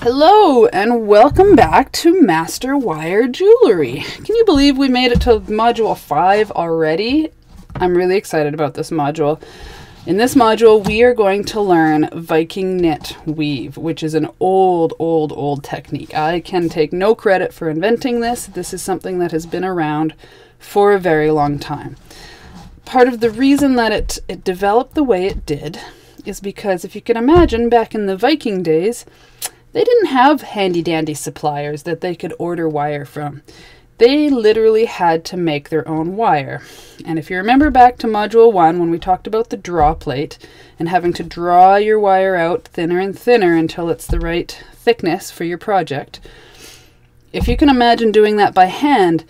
Hello and welcome back to Master Wire Jewelry. Can you believe we made it to module 5 already? I'm really excited about this module. In this module we are going to learn Viking knit weave, which is an old technique. I can take no credit for inventing this. This is something that has been around for a very long time. Part of the reason that it developed the way it did is because, if you can imagine, back in the Viking days, they didn't have handy-dandy suppliers that they could order wire from. They literally had to make their own wire. And if you remember back to module 1 when we talked about the draw plate and having to draw your wire out thinner and thinner until it's the right thickness for your project, if you can imagine doing that by hand,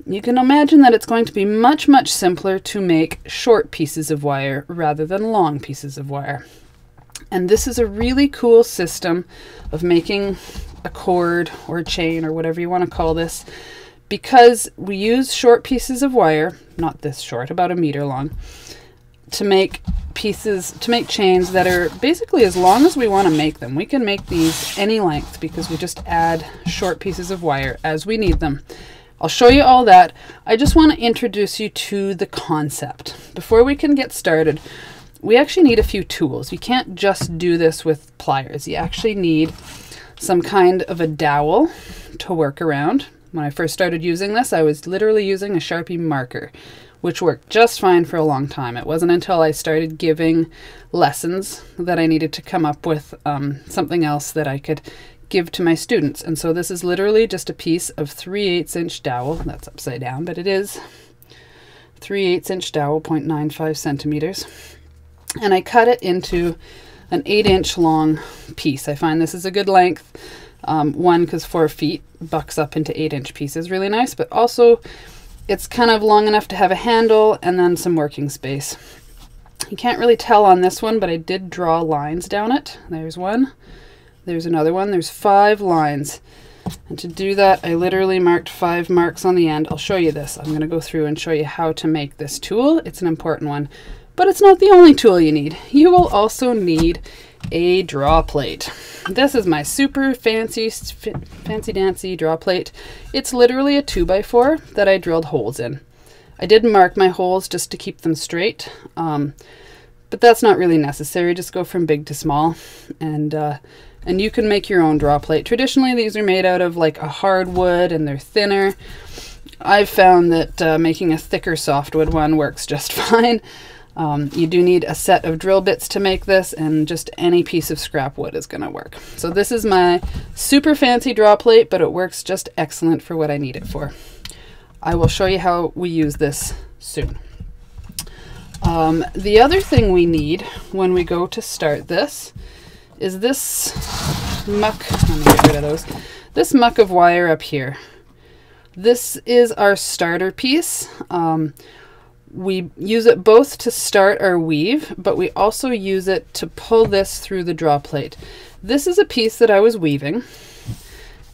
you can imagine that it's going to be much simpler to make short pieces of wire rather than long pieces of wire. And this is a really cool system of making a cord or a chain or whatever you want to call this, because we use short pieces of wire, not this short, about 1 meter long, to make chains that are basically as long as we want to make them. We can make these any length because we just add short pieces of wire as we need them. I'll show you all that. I just want to introduce you to the concept. Before we can get started, we actually need a few tools. You can't just do this with pliers. You actually need some kind of a dowel to work around. When I first started using this, I was literally using a Sharpie marker, which worked just fine for a long time. It wasn't until I started giving lessons that I needed to come up with something else that I could give to my students. And so this is literally just a piece of 3/8 inch dowel. That's upside down, but it is 3/8 inch dowel, 0.95 centimeters. And I cut it into an 8-inch long piece. I find this is a good length. One, because 4 feet bucks up into 8-inch pieces really nice, but also it's kind of long enough to have a handle and then some working space. You can't really tell on this one, but I did draw lines down it. There's one, there's another one, there's 5 lines. And to do that, I literally marked 5 marks on the end. I'll show you this. I'm going to go through and show you how to make this tool. It's an important one. But it's not the only tool you need. You will also need a draw plate. This is my super fancy dancy draw plate. It's literally a 2x4 that I drilled holes in. I did mark my holes just to keep them straight, but that's not really necessary. Just go from big to small, and you can make your own draw plate. Traditionally, these are made out of like a hardwood and they're thinner. I've found that making a thicker softwood one works just fine. You do need a set of drill bits to make this, and just any piece of scrap wood is going to work. So this is my super fancy draw plate, but it works just excellent for what I need it for. I will show you how we use this soon. The other thing we need when we go to start this is this muck. Let me get rid of those. This muck of wire up here. This is our starter piece. We use it both to start our weave, but we also use it to pull this through the draw plate. This is a piece that I was weaving,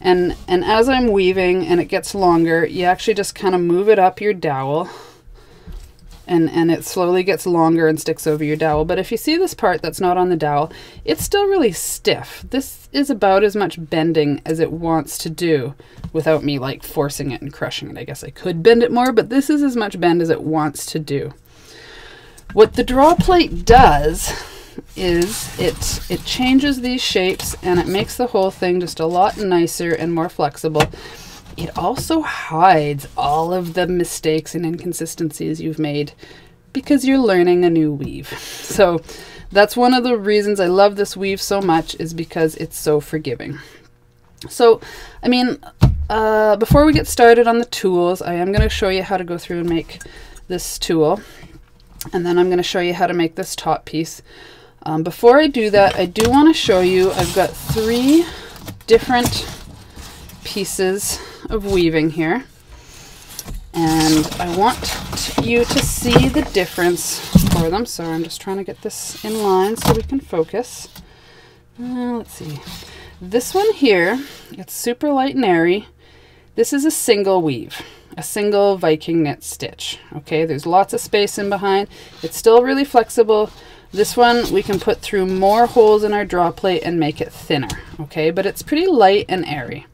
and as I'm weaving and it gets longer, you actually just kind of move it up your dowel, and it slowly gets longer and sticks over your dowel. But if you see this part that's not on the dowel, it's still really stiff. This is about as much bending as it wants to do without me like forcing it and crushing it. I guess I could bend it more, but this is as much bend as it wants to do. What the draw plate does is it changes these shapes, and it makes the whole thing just a lot nicer and more flexible. It also hides all of the mistakes and inconsistencies you've made because you're learning a new weave. So that's one of the reasons I love this weave so much, is because it's so forgiving. So, I mean, before we get started on the tools, I am going to show you how to go through and make this tool. And then I'm going to show you how to make this top piece. Before I do that, I do want to show you, I've got 3 different pieces of weaving here, and I want you to see the difference for them. So I'm just trying to get this in line so we can focus. Let's see. This one here, it's super light and airy. This is a single weave, a single Viking knit stitch. Okay, there's lots of space in behind. It's still really flexible, This one we can put through more holes in our draw plate and make it thinner, okay? But it's pretty light and airy.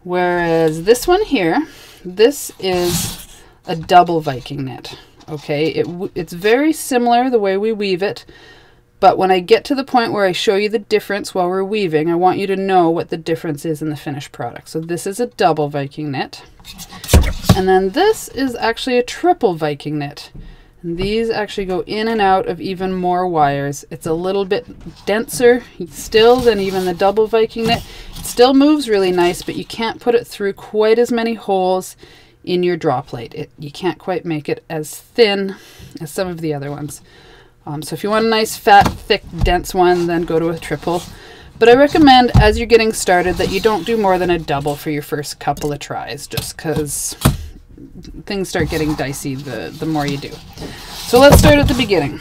Whereas this one here, this is a double Viking knit, okay? It's very similar the way we weave it, but when I get to the point where I show you the difference while we're weaving, I want you to know what the difference is in the finished product. So this is a double Viking knit. And then this is actually a triple Viking knit. And these actually go in and out of even more wires. It's a little bit denser still than even the double Viking knit. It still moves really nice, but you can't put it through quite as many holes in your draw plate. You can't quite make it as thin as some of the other ones. So if you want a nice, fat, thick, dense one, then go to a triple. But I recommend, as you're getting started, that you don't do more than a double for your first couple of tries, just because things start getting dicey the more you do. So let's start at the beginning.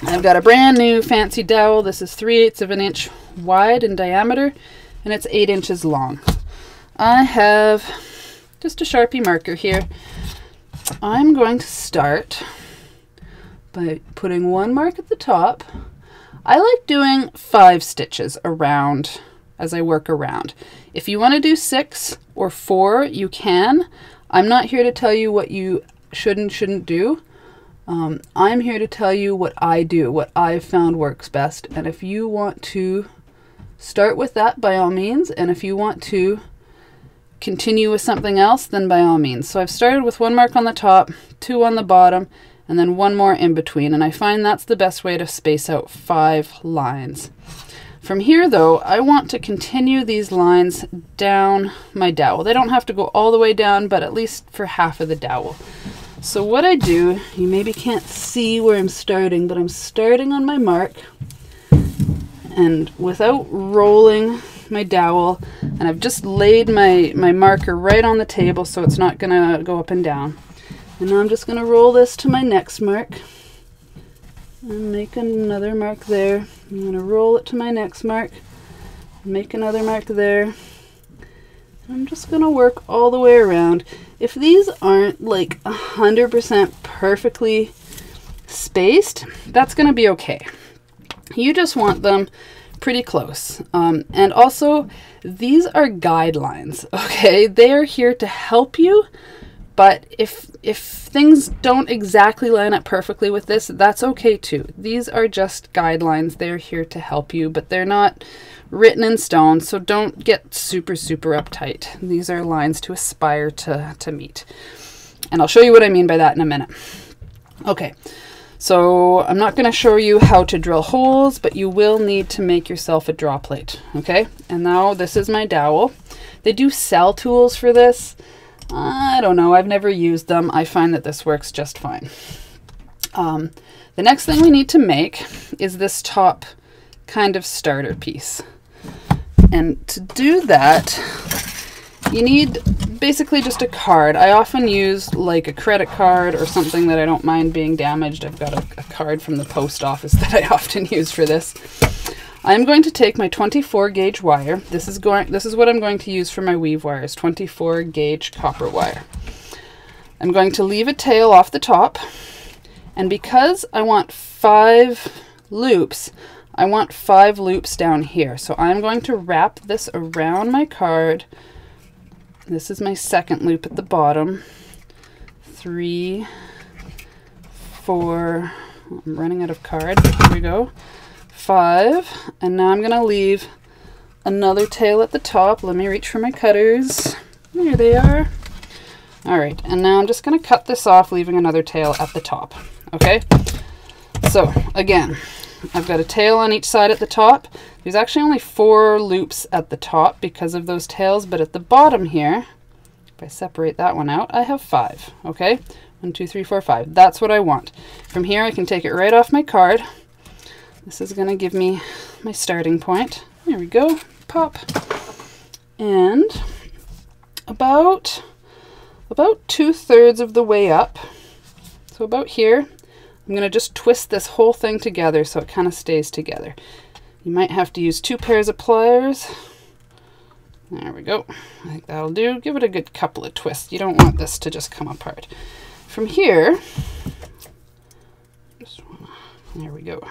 I've got a brand new fancy dowel. This is 3/8 of an inch wide in diameter, and it's 8 inches long. I have just a Sharpie marker here. I'm going to start by putting one mark at the top. I like doing 5 stitches around as I work around. If you want to do 6 or 4, you can. I'm not here to tell you what you should and shouldn't do. I'm here to tell you what I do, what I've found works best. And if you want to start with that, by all means. And if you want to continue with something else, then by all means. So I've started with 1 mark on the top, 2 on the bottom, and then 1 more in between. And I find that's the best way to space out 5 lines. From here though, I want to continue these lines down my dowel. They don't have to go all the way down, but at least for half of the dowel. So what I do, you maybe can't see where I'm starting, but I'm starting on my mark, and without rolling my dowel, and I've just laid my marker right on the table so it's not gonna go up and down. And now I'm just gonna roll this to my next mark and make another mark there. I'm going to roll it to my next mark, make another mark there. I'm just going to work all the way around. If these aren't like 100% perfectly spaced, that's going to be okay. You just want them pretty close. And also, these are guidelines, okay? They are here to help you. But if things don't exactly line up perfectly with this, that's okay too. These are just guidelines. They're here to help you, but they're not written in stone, so don't get super uptight. These are lines to aspire to meet. And I'll show you what I mean by that in a minute. Okay, so I'm not going to show you how to drill holes, but you will need to make yourself a draw plate, okay? And now this is my dowel. They do sell tools for this. I don't know, I've never used them. I find that this works just fine. The next thing we need to make is this top kind of starter piece. And to do that, you need basically just a card. I often use like a credit card or something that I don't mind being damaged. I've got a card from the post office that I often use for this. I'm going to take my 24 gauge wire. This is what I'm going to use for my weave wires, 24 gauge copper wire. I'm going to leave a tail off the top, and because I want 5 loops, I want 5 loops down here. So I'm going to wrap this around my card. This is my second loop at the bottom. 3, 4, I'm running out of card, here we go. 5, and now I'm going to leave another tail at the top. Let me reach for my cutters. There they are. All right, and now I'm just going to cut this off, leaving another tail at the top. Okay, so again, I've got a tail on each side at the top. There's actually only 4 loops at the top because of those tails, but at the bottom here, if I separate that one out, I have 5. Okay, 1, 2, 3, 4, 5. That's what I want. From here, I can take it right off my card. This is going to give me my starting point. There we go. Pop. And about 2/3 of the way up, so about here, I'm going to just twist this whole thing together so it kind of stays together. You might have to use 2 pairs of pliers. There we go. I think that'll do. Give it a good couple of twists. You don't want this to just come apart. From here, just want to There we go.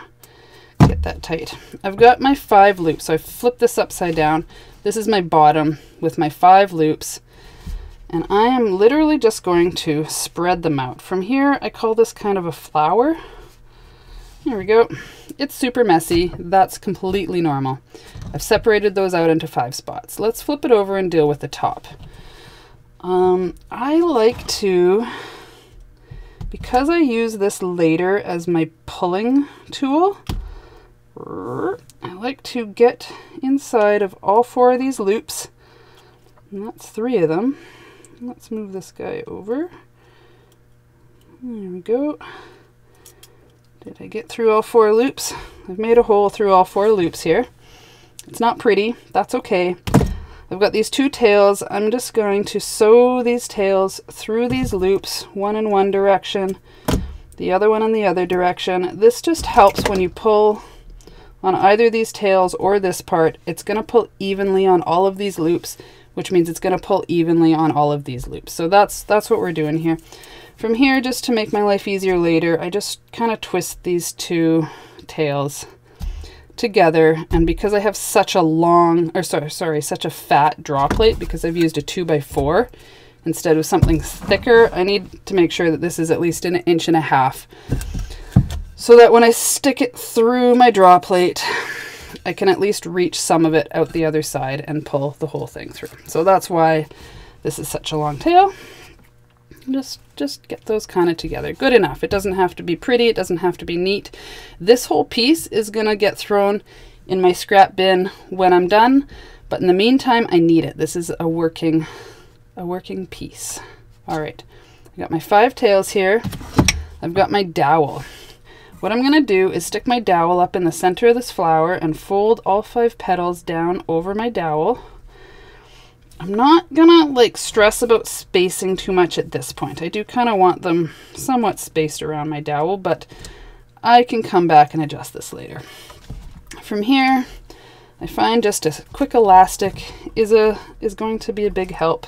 Get that tight. I've got my 5 loops, so I flipped this upside down. This is my bottom with my 5 loops, and I am literally just going to spread them out. From here, I call this kind of a flower. There we go. It's super messy. That's completely normal. I've separated those out into 5 spots. Let's flip it over and deal with the top. I like to, because I use this later as my pulling tool, I like to get inside of all 4 of these loops, and that's 3 of them. Let's move this guy over. There we go. Did I get through all 4 loops? I've made a hole through all 4 loops here. It's not pretty, that's okay. I've got these 2 tails. I'm just going to sew these tails through these loops, one in one direction, the other one in the other direction. This just helps when you pull on either these tails or this part. It's going to pull evenly on all of these loops, which means it's going to pull evenly on all of these loops. So that's what we're doing here. From here, just to make my life easier later, I just kind of twist these 2 tails together, and because I have such a long, or sorry, such a fat draw plate, because I've used a 2x4 instead of something thicker, I need to make sure that this is at least 1.5 inches, so that when I stick it through my draw plate, I can at least reach some of it out the other side and pull the whole thing through. So that's why this is such a long tail. Just get those kind of together. Good enough. It doesn't have to be pretty. It doesn't have to be neat. This whole piece is going to get thrown in my scrap bin when I'm done, but in the meantime, I need it. This is a working piece. All right. I got my 5 tails here. I've got my dowel. What I'm going to do is stick my dowel up in the center of this flower and fold all 5 petals down over my dowel. I'm not gonna like stress about spacing too much at this point. I do kind of want them somewhat spaced around my dowel, but I can come back and adjust this later. From here, I find just a quick elastic is going to be a big help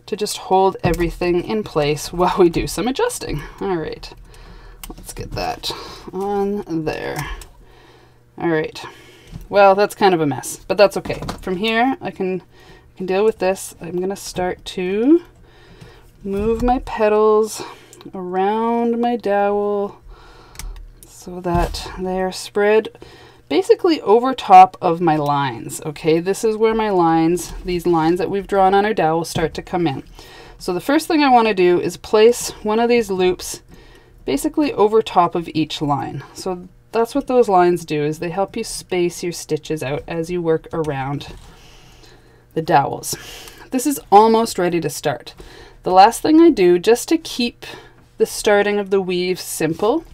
to just hold everything in place while we do some adjusting. All right, let's get that on there. All right, well, that's kind of a mess, but that's okay. From here, I can deal with this. I'm going to start to move my petals around my dowel so that they are spread basically over top of my lines. Okay, this is where my lines, these lines that we've drawn on our dowel, start to come in. So the first thing I want to do is place one of these loops basically over top of each line. So that's what those lines do, is they help you space your stitches out as you work around the dowels. This is almost ready to start. The last thing I do, just to keep the starting of the weave simple,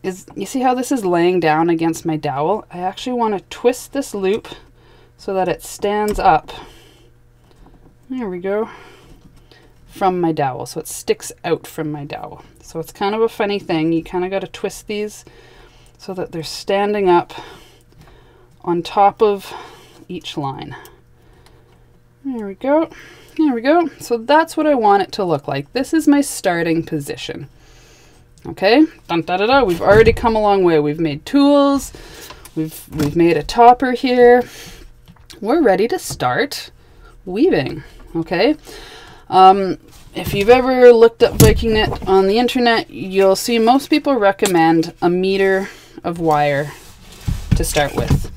is, you see how this is laying down against my dowel? I actually want to twist this loop so that it stands up. There we go. From my dowel, so it sticks out from my dowel. So it's kind of a funny thing. You kind of got to twist these so that they're standing up on top of each line. There we go. There we go. So that's what I want it to look like. This is my starting position. Okay. Dun, da, da, da. We've already come a long way. We've made tools. We've made a topper here. We're ready to start weaving. Okay. If you've ever looked up Viking knit on the internet, you'll see most people recommend 1 meter of wire to start with.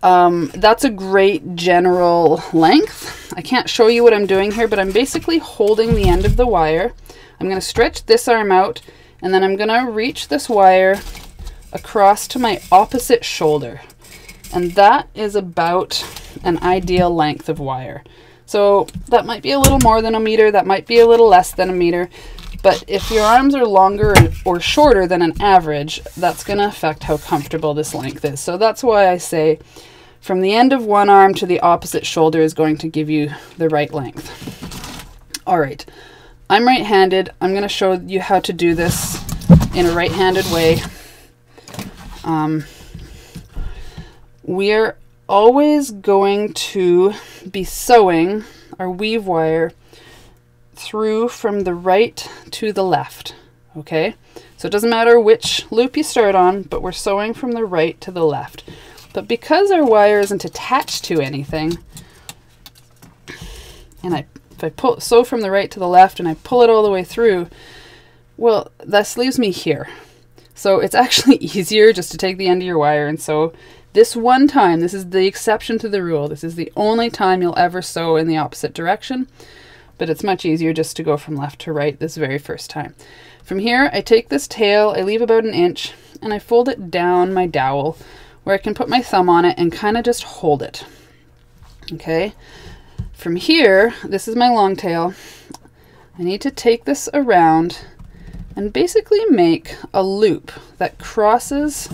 That's a great general length. I can't show you what I'm doing here, but I'm basically holding the end of the wire. I'm going to stretch this arm out, and then I'm going to reach this wire across to my opposite shoulder. And that is about an ideal length of wire. So that might be a little more than 1 meter, that might be a little less than 1 meter, but if your arms are longer or shorter than an average, that's going to affect how comfortable this length is. So that's why I say from the end of one arm to the opposite shoulder is going to give you the right length. All right, I'm right-handed. I'm going to show you how to do this in a right-handed way. We're always going to be sewing our weave wire through from the right to the left. okay? So it doesn't matter which loop you start on, but we're sewing from the right to the left. But because our wire isn't attached to anything, and if I sew from the right to the left and I pull it all the way through, well, this leaves me here. So it's actually easier just to take the end of your wire and sew this one time. This is the exception to the rule. This is the only time you'll ever sew in the opposite direction, but it's much easier just to go from left to right this very first time. From here, I take this tail, I leave about 1 inch, and I fold it down my dowel where I can put my thumb on it and kind of just hold it. Okay. From here, this is my long tail. I need to take this around and basically make a loop that crosses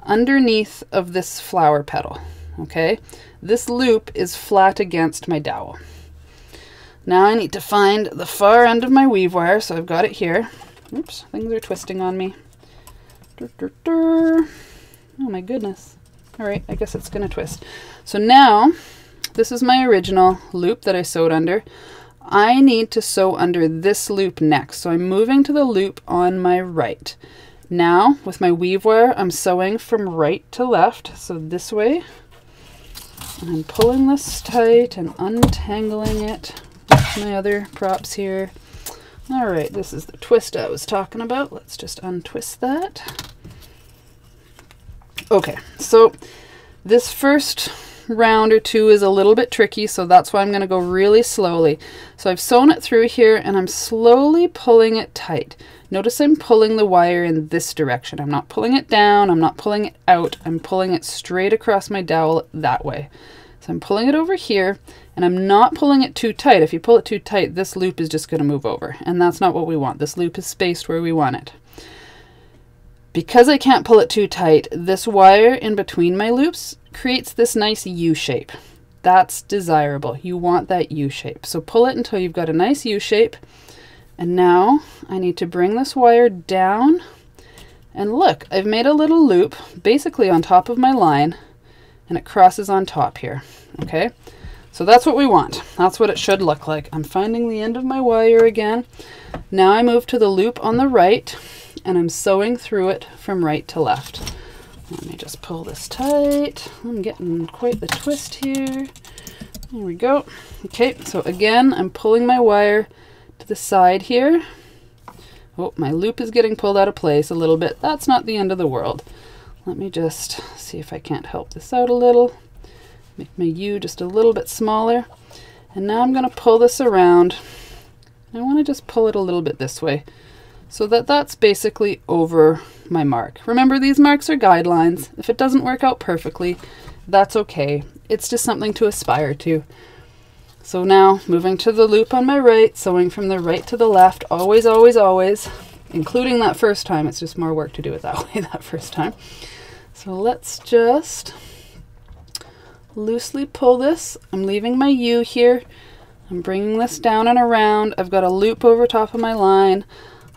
underneath of this flower petal. Okay. This loop is flat against my dowel. Now I need to find the far end of my weave wire, so I've got it here. Oops, things are twisting on me. Oh my goodness. All right, I guess it's gonna twist. So now, this is my original loop that I sewed under. I need to sew under this loop next, so I'm moving to the loop on my right. Now, with my weave wire, I'm sewing from right to left, so this way. And I'm pulling this tight and untangling it with my other props here. All right, this is the twist I was talking about. Let's just untwist that. Okay, so this first round or two is a little bit tricky, so that's why I'm going to go really slowly. So I've sewn it through here and I'm slowly pulling it tight. Notice I'm pulling the wire in this direction. I'm not pulling it down, I'm not pulling it out, I'm pulling it straight across my dowel that way. So I'm pulling it over here and I'm not pulling it too tight. If you pull it too tight, this loop is just going to move over, and that's not what we want. This loop is spaced where we want it. Because I can't pull it too tight, this wire in between my loops creates this nice U shape. That's desirable. You want that U shape. So pull it until you've got a nice U shape. And now I need to bring this wire down. And look, I've made a little loop basically on top of my line, and it crosses on top here. Okay, so that's what we want. That's what it should look like. I'm finding the end of my wire again. Now I move to the loop on the right, and I'm sewing through it from right to left. Let me just pull this tight. I'm getting quite the twist here. There we go. Okay, so again, I'm pulling my wire to the side here. Oh, my loop is getting pulled out of place a little bit. That's not the end of the world. Let me just see if I can't help this out a little. Make my U just a little bit smaller. And now I'm going to pull this around. I want to just pull it a little bit this way, so that that's basically over my mark. Remember, these marks are guidelines. If it doesn't work out perfectly, that's okay. It's just something to aspire to. So now, moving to the loop on my right, sewing from the right to the left, always, always, always, including that first time. It's just more work to do it that way that first time. So let's just loosely pull this. I'm leaving my U here. I'm bringing this down and around. I've got a loop over top of my line.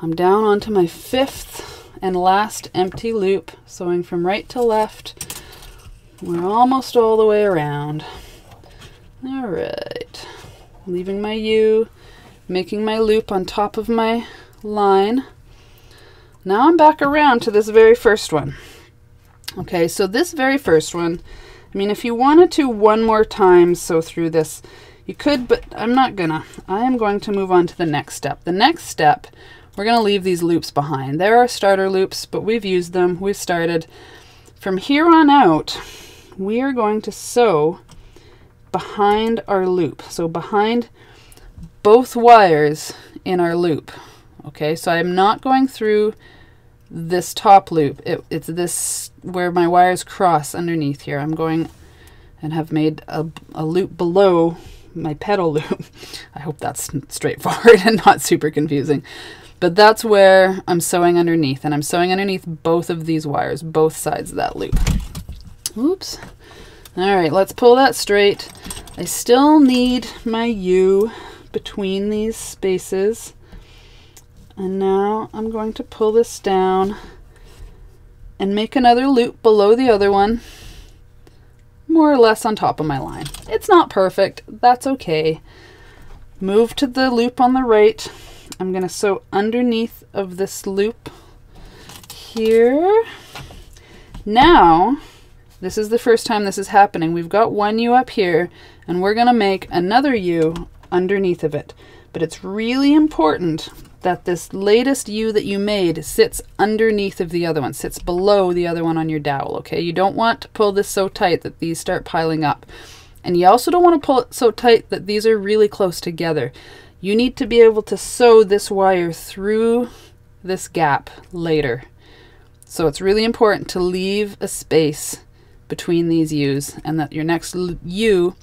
I'm down onto my 5th and last empty loop, sewing from right to left. We're almost all the way around. All right, leaving my U, making my loop on top of my line. Now I'm back around to this very first one. Okay, so this very first one, I mean, if you wanted to one more time sew through this, you could, but I'm not gonna. I am going to move on to the next step. The next step, we're going to leave these loops behind. There are starter loops, but we've used them. We've started. From here on out, we are going to sew behind our loop. So behind both wires in our loop. Okay, so I'm not going through this top loop. It's this where my wires cross underneath here. I'm going and have made a loop below my petal loop. I hope that's straightforward and not super confusing. But that's where I'm sewing underneath, and I'm sewing underneath both of these wires, both sides of that loop. Oops. All right, let's pull that straight. I still need my U between these spaces. And now I'm going to pull this down and make another loop below the other one, more or less on top of my line. It's not perfect, that's okay. Move to the loop on the right. I'm going to sew underneath of this loop here. Now, this is the first time this is happening. We've got one U up here, and we're going to make another U underneath of it. But it's really important that this latest U that you made sits underneath of the other one, sits below the other one on your dowel, okay? You don't want to pull this so tight that these start piling up. And you also don't want to pull it so tight that these are really close together. You need to be able to sew this wire through this gap later. So it's really important to leave a space between these U's and that your next U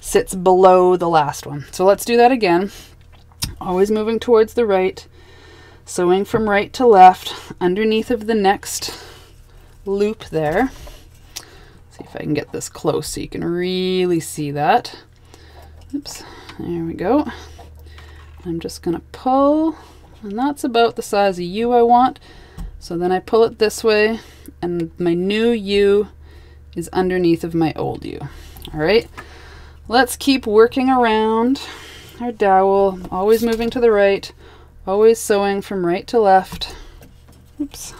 sits below the last one. So let's do that again. Always moving towards the right, sewing from right to left underneath of the next loop there. See if I can get this close so you can really see that. Oops, there we go. I'm just going to pull, and that's about the size of U I want. So then I pull it this way, and my new U is underneath of my old U. All right, let's keep working around our dowel, always moving to the right, always sewing from right to left. Oops.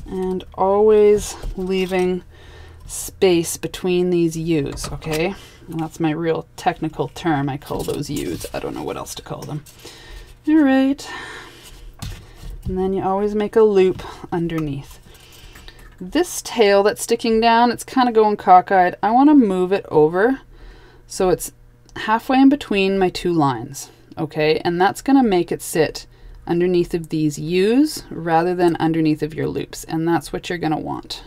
And always leaving space between these U's, okay? And that's my real technical term. I call those U's. I don't know what else to call them. All right. And then you always make a loop underneath. This tail that's sticking down, it's kind of going cockeyed. I want to move it over so it's halfway in between my two lines, okay? And that's going to make it sit underneath of these U's rather than underneath of your loops, and that's what you're going to want.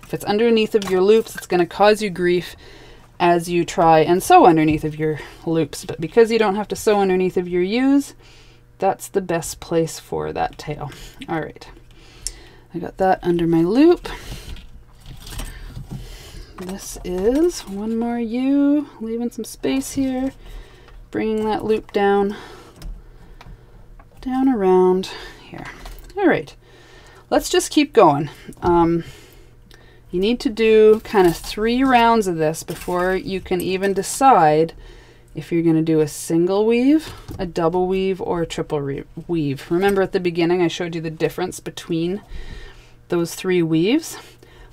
If it's underneath of your loops, it's going to cause you grief as you try and sew underneath of your loops, but because you don't have to sew underneath of your U's, that's the best place for that tail. All right, I got that under my loop. This is one more U, leaving some space here, bringing that loop down around here. All right, let's just keep going. You need to do kind of 3 rounds of this before you can even decide if you're going to do a single weave, a double weave, or a triple weave. Remember at the beginning I showed you the difference between those 3 weaves?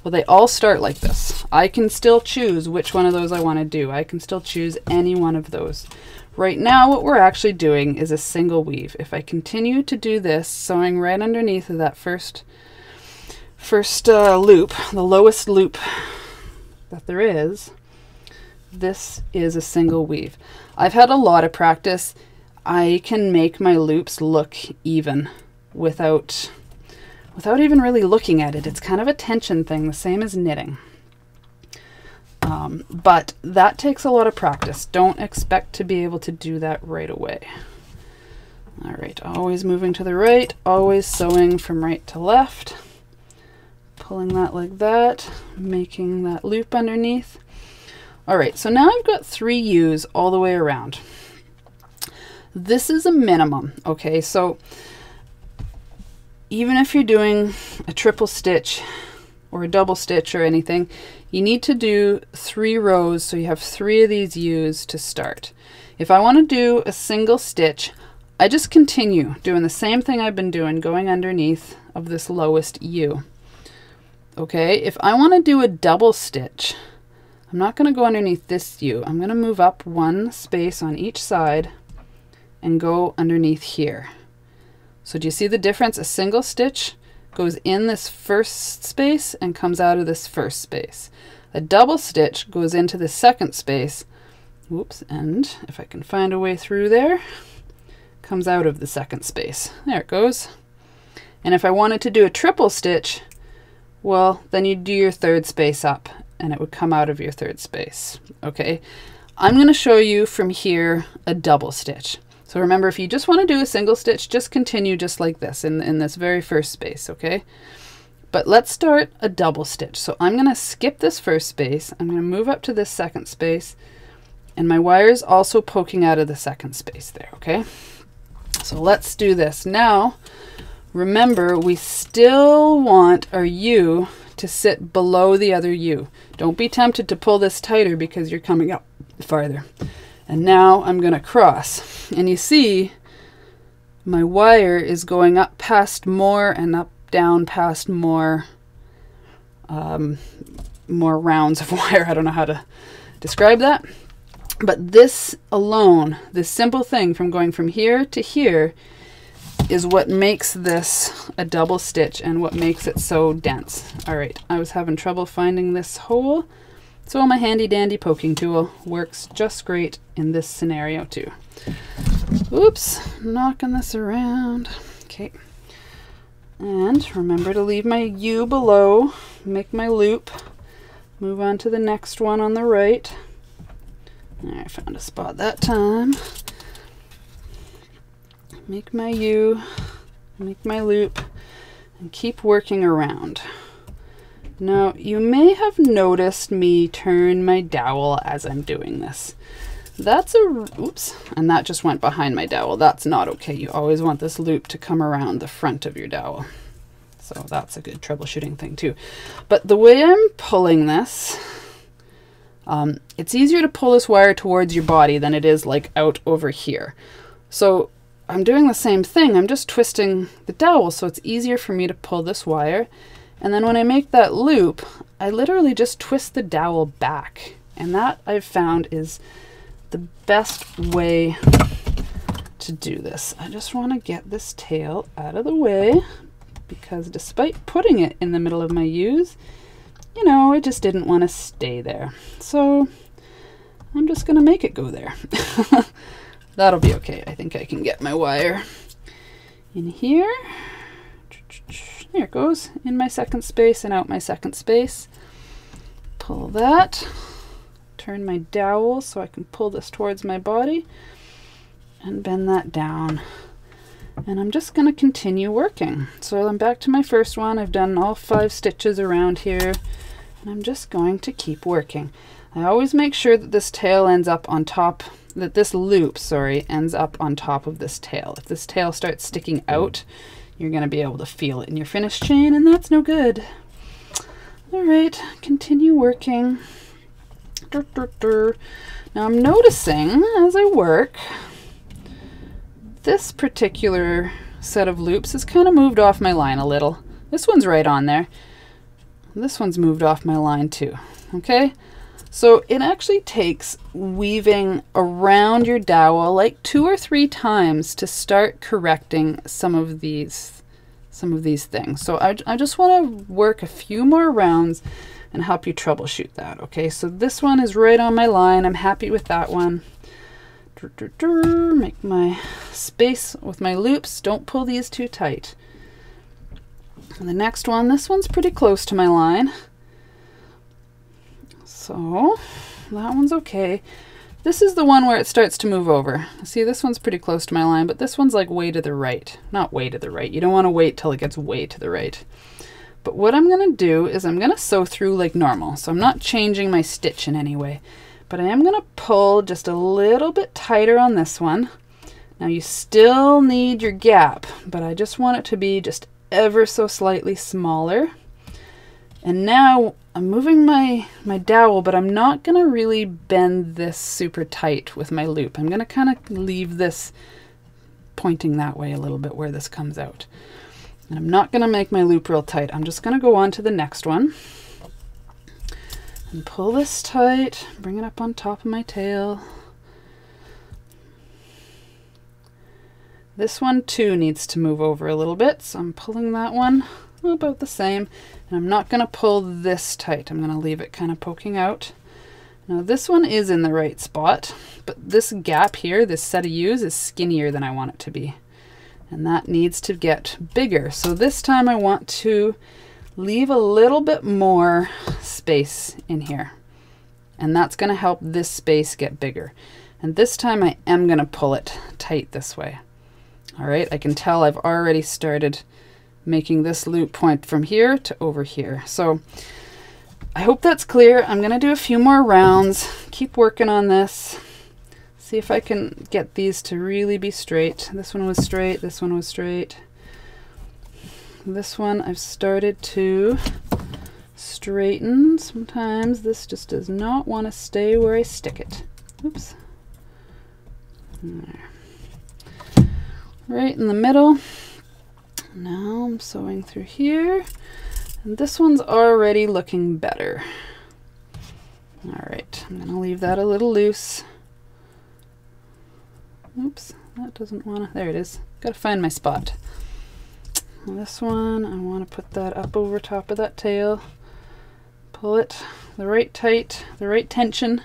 Well, they all start like this. I can still choose which one of those I want to do. I can still choose any one of those. Right now what we're actually doing is a single weave. If I continue to do this, sewing right underneath of that first loop, the lowest loop that there is, this is a single weave. I've had a lot of practice. I can make my loops look even without even really looking at it. It's kind of a tension thing, the same as knitting. But that takes a lot of practice. Don't expect to be able to do that right away. All right, always moving to the right, always sewing from right to left, pulling that like that, making that loop underneath. All right, so now I've got 3 U's all the way around. This is a minimum, okay? So even if you're doing a triple stitch or a double stitch or anything, you need to do 3 rows so you have 3 of these U's to start. If I want to do a single stitch, I just continue doing the same thing I've been doing, going underneath of this lowest U. Okay, if I want to do a double stitch, I'm not going to go underneath this U. I'm going to move up 1 space on each side and go underneath here. So do you see the difference? A single stitch goes in this first space and comes out of this first space. A double stitch goes into the second space. Whoops, and if I can find a way through there, comes out of the second space. There it goes. And if I wanted to do a triple stitch, well, then you'd do your 3rd space up and it would come out of your 3rd space. Okay, I'm going to show you from here a double stitch. So remember, if you just want to do a single stitch, just continue just like this in this very first space, okay? But let's start a double stitch. So I'm going to skip this first space. I'm going to move up to this second space, and my wire is also poking out of the second space there, okay? So let's do this. Now, remember, we still want our U to sit below the other U. Don't be tempted to pull this tighter because you're coming up farther. And now I'm going to cross. And you see, my wire is going up past more and up down past more more rounds of wire. I don't know how to describe that. But this alone, this simple thing from going from here to here, is what makes this a double stitch and what makes it so dense. All right, I was having trouble finding this hole, so my handy dandy poking tool works just great in this scenario too. Oops, knocking this around. Okay, and remember to leave my U below, make my loop, move on to the next one on the right. I found a spot that time. Make my U, make my loop, and keep working around. Now, you may have noticed me turn my dowel as I'm doing this. That's a, oops, and that just went behind my dowel. That's not okay. You always want this loop to come around the front of your dowel. So that's a good troubleshooting thing too. But the way I'm pulling this, it's easier to pull this wire towards your body than it is like out over here. So I'm doing the same thing. I'm just twisting the dowel so it's easier for me to pull this wire. And then when I make that loop, I literally just twist the dowel back. And that I've found is the best way to do this. I just want to get this tail out of the way because despite putting it in the middle of my U's, you know, I just didn't want to stay there. So I'm just going to make it go there. That'll be okay. I think I can get my wire in here. There it goes, in my second space and out my second space. Pull that, turn my dowel so I can pull this towards my body and bend that down. And I'm just going to continue working. So I'm back to my first one. I've done all 5 stitches around here, and I'm just going to keep working. I always make sure that this tail ends up on top, that this loop, sorry, ends up on top of this tail. If this tail starts sticking out, you're going to be able to feel it in your finished chain, and that's no good. All right, continue working. Now I'm noticing as I work, this particular set of loops has kind of moved off my line a little. This one's right on there. This one's moved off my line too, okay? So it actually takes weaving around your dowel like 2 or 3 times to start correcting some of these things. So I just want to work a few more rounds and help you troubleshoot that, okay? So this one is right on my line. I'm happy with that one. Make my space with my loops. Don't pull these too tight. And the next one, this one's pretty close to my line. So that one's okay. This is the one where it starts to move over. See, this one's pretty close to my line, but this one's like way to the right. Not way to the right. You don't want to wait till it gets way to the right. But what I'm going to do is I'm going to sew through like normal. So I'm not changing my stitch in any way. But I am going to pull just a little bit tighter on this one. Now you still need your gap, but I just want it to be just ever so slightly smaller. And now I'm moving my dowel, but I'm not going to really bend this super tight with my loop. I'm going to kind of leave this pointing that way a little bit where this comes out. And I'm not going to make my loop real tight. I'm just going to go on to the next one. And pull this tight, bring it up on top of my tail. This one too needs to move over a little bit, so I'm pulling that one about the same. And I'm not going to pull this tight. I'm going to leave it kind of poking out. Now this one is in the right spot, but this gap here, this set of U's, is skinnier than I want it to be. And that needs to get bigger. So this time I want to leave a little bit more space in here, and that's going to help this space get bigger. And this time I am going to pull it tight this way. All right, I can tell I've already started making this loop point from here to over here. So I hope that's clear. I'm going to do a few more rounds, keep working on this, see if I can get these to really be straight. This one was straight, this one was straight. This one I've started to straighten. Sometimes this just does not want to stay where I stick it. Oops. There. right in the middle. Now I'm sewing through here, and this one's already looking better. All right, I'm gonna leave that a little loose. Oops, that doesn't wanna, there it is. Gotta find my spot. This one, I wanna put that up over top of that tail. Pull it the right tight, the right tension,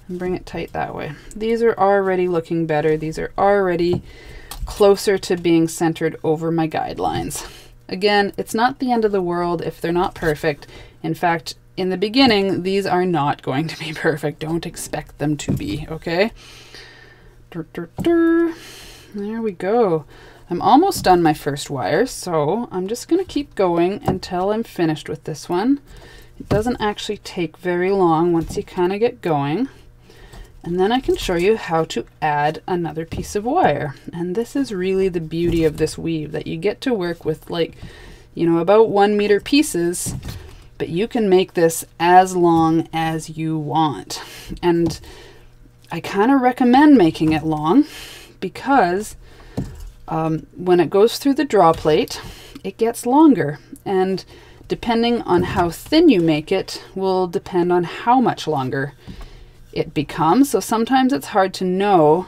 and bring it tight that way. These are already looking better. These are already closer to being centered over my guidelines. Again, it's not the end of the world if they're not perfect. In fact, in the beginning, these are not going to be perfect. Don't expect them to be, okay? There we go. I'm almost done my first wire, so I'm just going to keep going until I'm finished with this one. It doesn't actually take very long once you kind of get going. And then I can show you how to add another piece of wire. And this is really the beauty of this weave, that you get to work with, like, you know, about 1 meter pieces, but you can make this as long as you want. And I kind of recommend making it long because when it goes through the draw plate, it gets longer. And depending on how thin you make it will depend on how much longer it becomes. So sometimes it's hard to know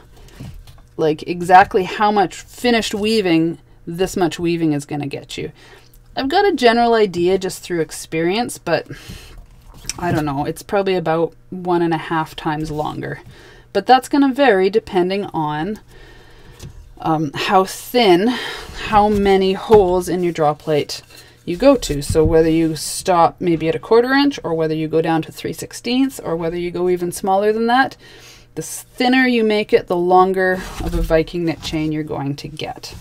like exactly how much finished weaving this much weaving is going to get you. I've got a general idea just through experience, but I don't know, it's probably about 1.5 times longer. But that's going to vary depending on how thin, how many holes in your draw plate you go to. So whether you stop maybe at 1/4 inch, or whether you go down to 3/16, or whether you go even smaller than that, the thinner you make it, the longer of a Viking knit chain you're going to get.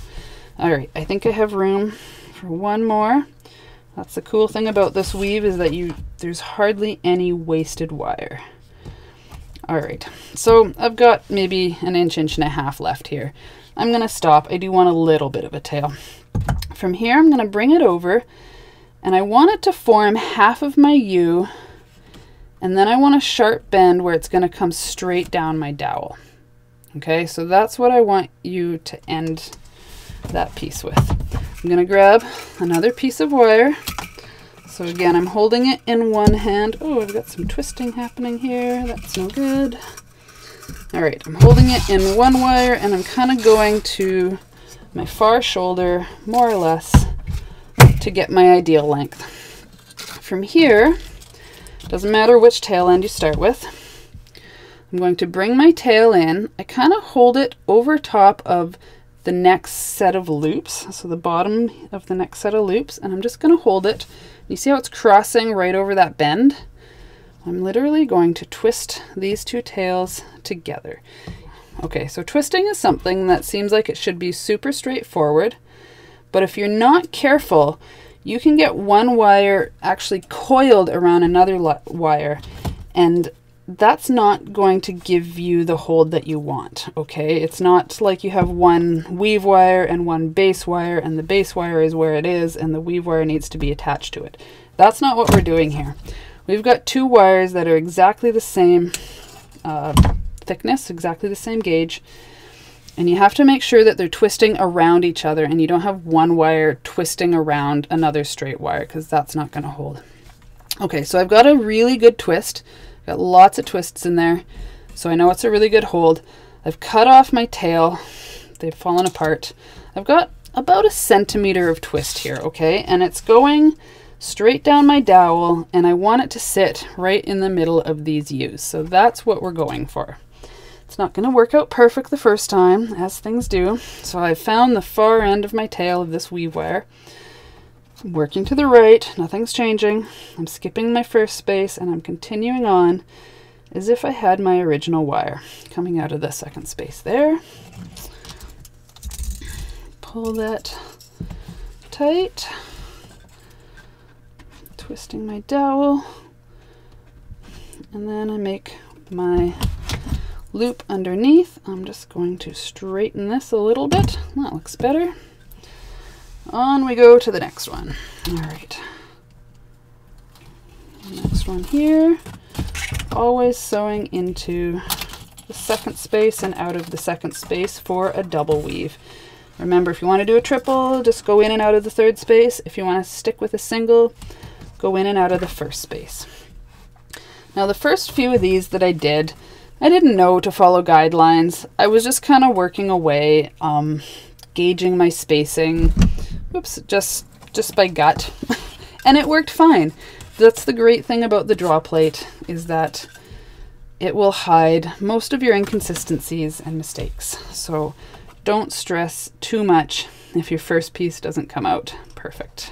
All right, I think I have room for one more. That's the cool thing about this weave, is that there's hardly any wasted wire. All right, so I've got maybe 1 inch, 1.5 left here. I'm gonna stop. I do want a little bit of a tail. From here, I'm gonna bring it over, and I want it to form half of my U, and then I want a sharp bend where it's gonna come straight down my dowel. Okay, so that's what I want you to end that piece with. I'm gonna grab another piece of wire. So again, I'm holding it in one hand. Oh, I've got some twisting happening here. That's no good. All right, I'm holding it in one wire, and I'm kind of going to my far shoulder, more or less, to get my ideal length. From here, doesn't matter which tail end you start with, I'm going to bring my tail in. I kind of hold it over top of the next set of loops, so the bottom of the next set of loops, and I'm just going to hold it. You see how it's crossing right over that bend? I'm literally going to twist these two tails together. Okay, so twisting is something that seems like it should be super straightforward, but if you're not careful, you can get one wire actually coiled around another wire, and that's not going to give you the hold that you want, okay? It's not like you have one weave wire and one base wire, and the base wire is where it is, and the weave wire needs to be attached to it. That's not what we're doing here. We've got two wires that are exactly the same thickness, exactly the same gauge, and you have to make sure that they're twisting around each other, and you don't have one wire twisting around another straight wire, because that's not going to hold. Okay, so I've got a really good twist. Got lots of twists in there, so I know it's a really good hold. I've cut off my tail. They've fallen apart. I've got about 1 centimeter of twist here, okay? And it's going straight down my dowel, and I want it to sit right in the middle of these U's. So that's what we're going for. It's not going to work out perfect the first time, as things do. So I found the far end of my tail of this weave wire. I'm working to the right, nothing's changing. I'm skipping my first space, and I'm continuing on as if I had my original wire coming out of the second space there. Pull that tight. Twisting my dowel, and then I make my loop underneath. I'm just going to straighten this a little bit. That looks better. On we go to the next one. All right, next one here. Always sewing into the second space and out of the second space for a double weave. Remember, if you want to do a triple, just go in and out of the third space. If you want to stick with a single, go in and out of the first space. Now the first few of these that I didn't know to follow guidelines. I was just kind of working away, gauging my spacing, just by gut, and it worked fine. That's the great thing about the draw plate, is that it will hide most of your inconsistencies and mistakes. So don't stress too much if your first piece doesn't come out perfect.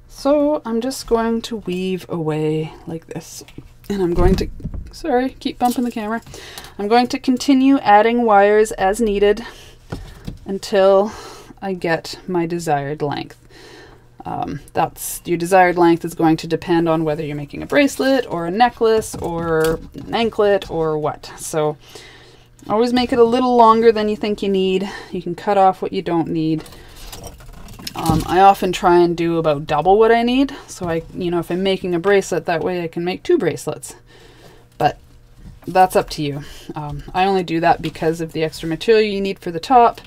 So I'm just going to weave away like this, and I'm going to, sorry, keep bumping the camera. I'm going to continue adding wires as needed until I get my desired length. Your desired length is going to depend on whether you're making a bracelet or a necklace or an anklet or what. So always make it a little longer than you think you need. You can cut off what you don't need. I often try and do about double what I need. So if I'm making a bracelet, that way I can make 2 bracelets. But that's up to you. I only do that because of the extra material you need for the top.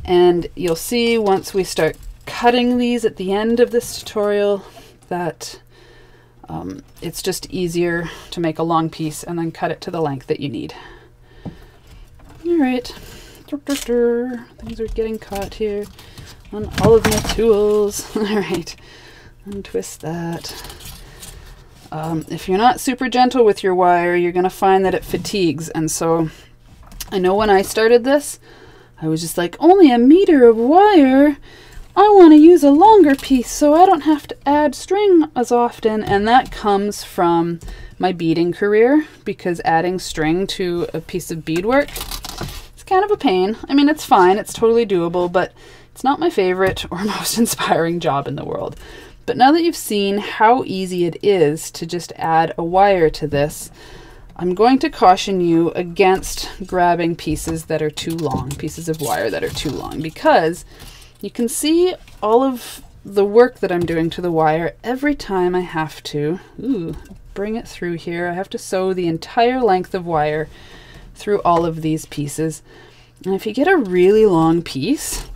And you'll see once we start cutting these at the end of this tutorial that it's just easier to make a long piece and then cut it to the length that you need. All right, things are getting caught here on all of my tools. All right, untwist that. If you're not super gentle with your wire, you're gonna find that it fatigues. And so I know when I started this, I was just like, only 1 meter of wire. I want to use a longer piece so I don't have to add string as often. And that comes from my beading career, because adding string to a piece of beadwork, it's kind of a pain. I mean, it's fine, it's totally doable, but it's not my favorite or most inspiring job in the world. But now that you've seen how easy it is to just add a wire to this, I'm going to caution you against grabbing pieces that are too long, pieces of wire that are too long, because you can see all of the work that I'm doing to the wire every time I have to bring it through here. I have to sew the entire length of wire through all of these pieces. And if you get a really long piece,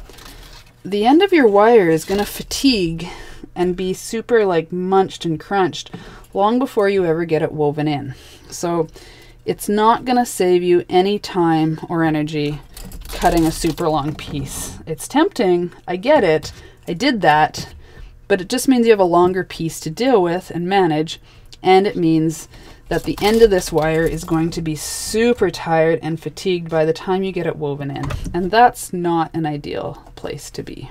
the end of your wire is going to fatigue and be super like munched and crunched long before you ever get it woven in. So it's not going to save you any time or energy cutting a super long piece. It's tempting, I get it, I did that, but it just means you have a longer piece to deal with and manage, and it means that the end of this wire is going to be super tired and fatigued by the time you get it woven in, and that's not an ideal place to be.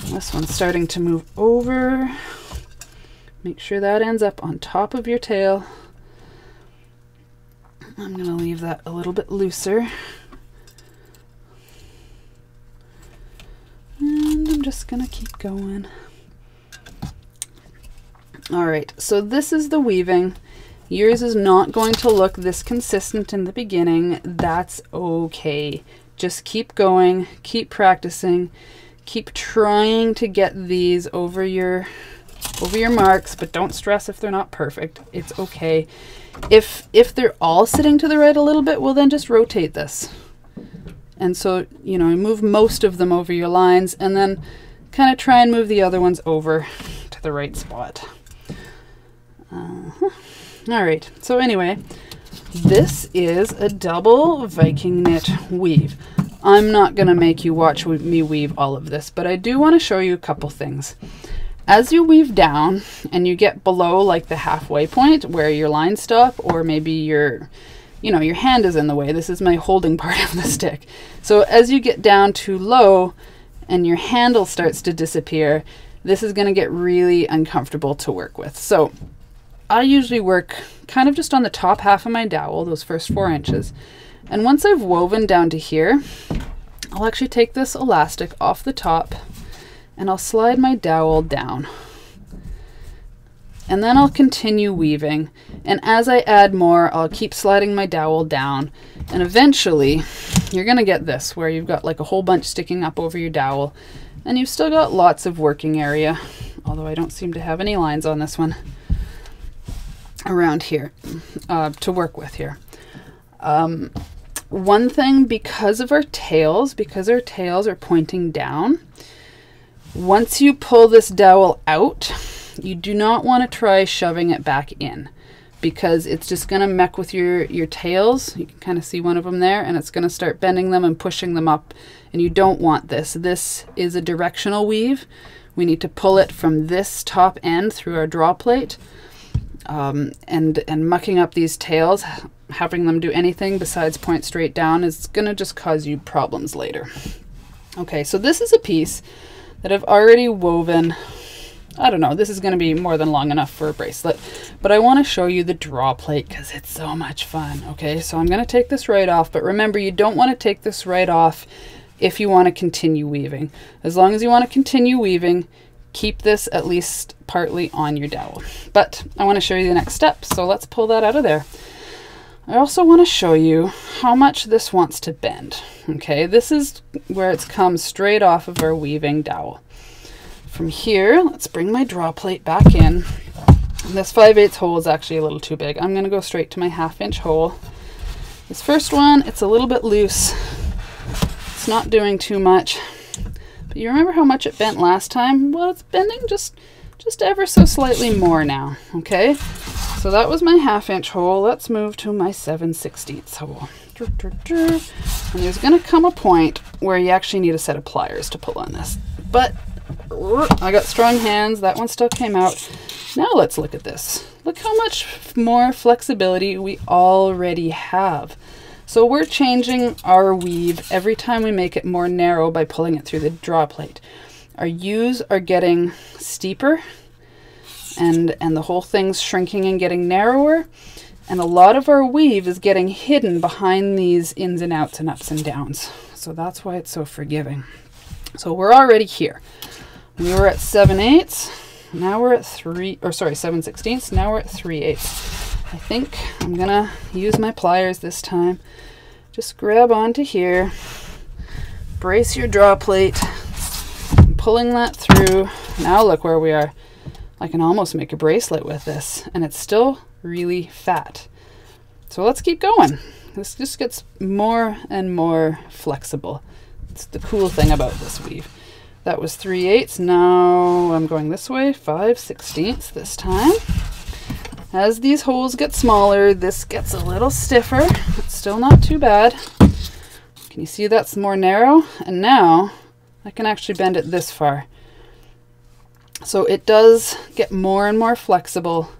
This one's starting to move over. Make sure that ends up on top of your tail. I'm going to leave that a little bit looser. And I'm just gonna keep going. All right, so this is the weaving. Yours is not going to look this consistent in the beginning. That's okay. Just keep going, keep practicing, keep trying to get these over your marks, but don't stress if they're not perfect. It's okay. If they're all sitting to the right a little bit, well then just rotate this. And so, you know, move most of them over your lines and then kind of try and move the other ones over to the right spot. All right, so anyway, this is a double Viking knit weave. I'm not gonna make you watch me weave all of this, but I do want to show you a couple things. As you weave down and you get below like the halfway point where your lines stop, or maybe your hand is in the way. This is my holding part of the stick. So as you get down too low and your handle starts to disappear, this is going to get really uncomfortable to work with. So I usually work kind of just on the top half of my dowel, those first 4 inches. And once I've woven down to here, I'll actually take this elastic off the top and I'll slide my dowel down. And then I'll continue weaving, and as I add more, I'll keep sliding my dowel down, and eventually you're gonna get this where you've got like a whole bunch sticking up over your dowel, and you've still got lots of working area, although I don't seem to have any lines on this one around here to work with here. one thing, because our tails are pointing down, once you pull this dowel out, you do not want to try shoving it back in, because it's just going to mess with your tails. You can kind of see one of them there, and it's going to start bending them and pushing them up, and you don't want this. This is a directional weave. We need to pull it from this top end through our draw plate, and mucking up these tails, having them do anything besides point straight down, is going to just cause you problems later. Okay, so this is a piece that I've already woven. I don't know, this is going to be more than long enough for a bracelet, but I want to show you the draw plate because it's so much fun. Okay, so I'm going to take this right off, but remember, you don't want to take this right off if you want to continue weaving. As long as you want to continue weaving, keep this at least partly on your dowel. But I want to show you the next step, so let's pull that out of there. I also want to show you how much this wants to bend. Okay, this is where it's come straight off of our weaving dowel. From here, let's bring my draw plate back in. And this 5/8 hole is actually a little too big. I'm going to go straight to my 1/2 inch hole. This first one, it's a little bit loose. It's not doing too much. But you remember how much it bent last time? Well, it's bending just ever so slightly more now. Okay, so that was my 1/2 inch hole. Let's move to my 7/16 hole. And there's going to come a point where you actually need a set of pliers to pull on this. But I got strong hands. That one still came out. Now let's look at this. Look how much more flexibility we already have. So we're changing our weave every time we make it more narrow by pulling it through the draw plate. Our U's are getting steeper, and the whole thing's shrinking and getting narrower. And a lot of our weave is getting hidden behind these ins and outs and ups and downs. So that's why it's so forgiving. So we're already here. We were at 7/8. Now we're at 7/16. Now we're at 3/8. I think I'm gonna use my pliers this time. Just grab onto here, brace your draw plate, I'm pulling that through. Now look where we are. I can almost make a bracelet with this, and it's still really fat. So let's keep going. This just gets more and more flexible. It's the cool thing about this weave. That was 3/8. Now I'm going this way, 5/16 this time. As these holes get smaller, this gets a little stiffer. It's still not too bad. Can you see that's more narrow? And now I can actually bend it this far. So it does get more and more flexible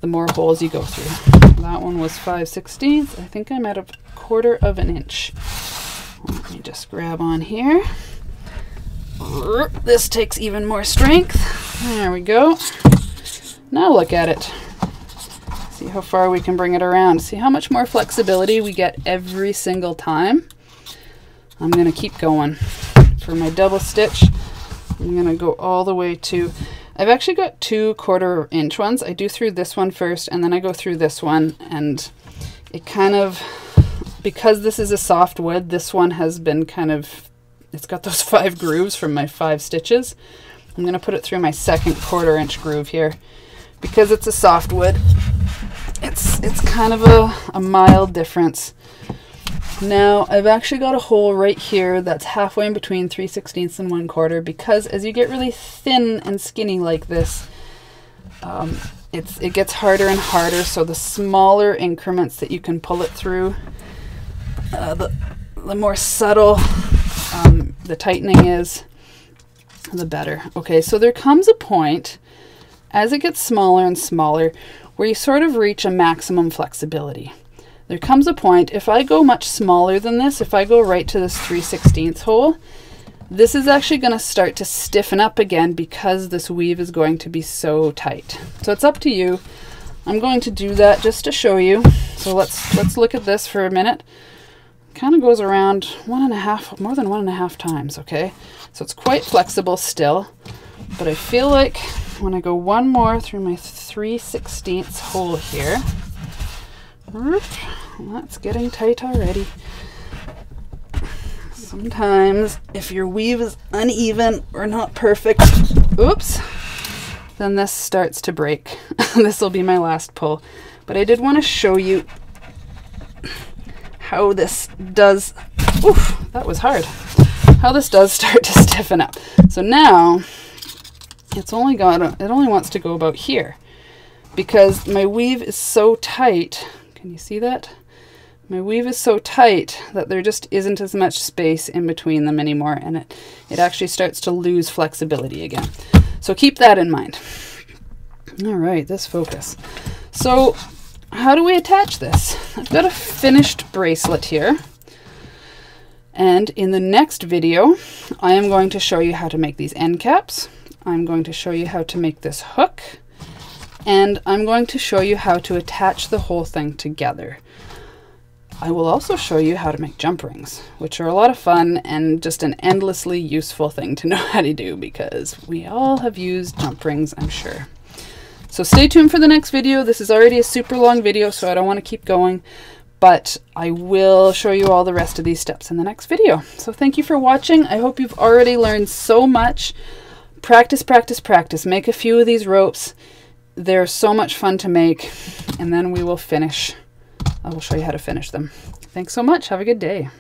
the more holes you go through. That one was 5/16. I think I'm at 1/4 of an inch. Let me just grab on here. This takes even more strength. There we go. Now look at it. See how far we can bring it around. See how much more flexibility we get every single time. I'm going to keep going. For my double stitch, I'm going to go all the way to, I've actually got 2 1/4 inch ones. I do through this one first, and then I go through this one, and it kind of, because this is a soft wood, this one has been kind of, it's got those 5 grooves from my 5 stitches. I'm going to put it through my second 1/4 inch groove here. Because it's a soft wood, it's kind of a mild difference. Now I've actually got a hole right here that's halfway in between 3/16 and 1/4, because as you get really thin and skinny like this, it gets harder and harder. So the smaller increments that you can pull it through, the more subtle the tightening is, the better. Okay, so there comes a point as it gets smaller and smaller where you sort of reach a maximum flexibility. There comes a point, if I go much smaller than this, if I go right to this 3/16 hole, this is actually going to start to stiffen up again because this weave is going to be so tight. So it's up to you. I'm going to do that just to show you. So let's look at this for a minute. Kind of goes around 1.5, more than 1.5 times, okay? So it's quite flexible still, but I feel like when I go one more through my 3/16 hole here, that's getting tight already. Sometimes if your weave is uneven or not perfect, oops, then this starts to break. This will be my last pull, but I did want to show you how this does, oof, that was hard, how this does start to stiffen up. So now it only wants to go about here because my weave is so tight. Can you see that? My weave is so tight that there just isn't as much space in between them anymore, and it actually starts to lose flexibility again. So keep that in mind. All right, this focus. So how do we attach this? I've got a finished bracelet here. And in the next video, I am going to show you how to make these end caps. I'm going to show you how to make this hook. And I'm going to show you how to attach the whole thing together. I will also show you how to make jump rings, which are a lot of fun and just an endlessly useful thing to know how to do because we all have used jump rings, I'm sure. So stay tuned for the next video. This is already a super long video, so I don't want to keep going, but I will show you all the rest of these steps in the next video. So thank you for watching. I hope you've already learned so much. Practice, practice, practice. Make a few of these ropes. They're so much fun to make, and then we will finish. I will show you how to finish them. Thanks so much. Have a good day.